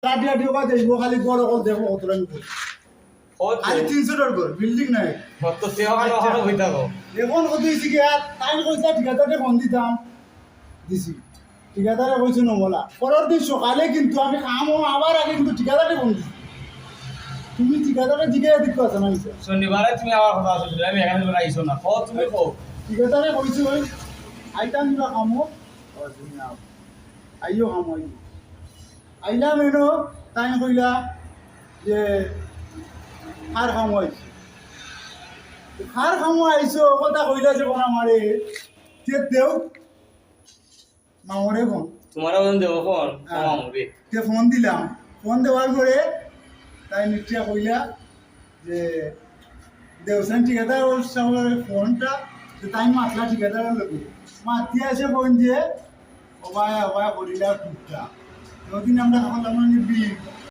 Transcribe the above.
কাটিয়া টিয়া দেখবো খালি বড় কল দেখবো কতটা খালি 300 টাকার ঘর বিল্ডিং নাই কত সেও ভালো ভালো হই থাকো এখন কত হয়েছে কি আর টাইম কইছা ঠিকাদারে ফোন দিতাম দিছি ঠিকাদারে কইছে নমলা পরের দিন সকালে কিন্তু আমি কামও আবার আগে কিন্তু ঠিকাদারে ফোন দিছি তুমি ঠিকাদারে জিজ্ঞাসা দিতে আছে না শনিবারে তুমি আমার কথা শুনলে আমি এখানে তোমরা আইসো না কও তুমি কও ঠিকাদারে কইছে ওই আইতাম না কামো আইও কামো আইলাম এনো তাই কইলা যে খার খামো আইছে খার খামো আইছো কথা কইলা যে কোন আমারে তে দেও মামরে ফোন তোমার ওজন দেবো ফোন মামুরে তে ফোন দিলাম ফোন দেওয়ার পরে তাই নিশ্চয় কইলা যে দেওসান ঠিকাদার ওর সঙ্গে ফোনটা তাই মাতলা ঠিকাদার লোকে মাতি আসে ফোন দিয়ে অবায় অবায় করিলা টুকটা যতদিন আমরা বললাম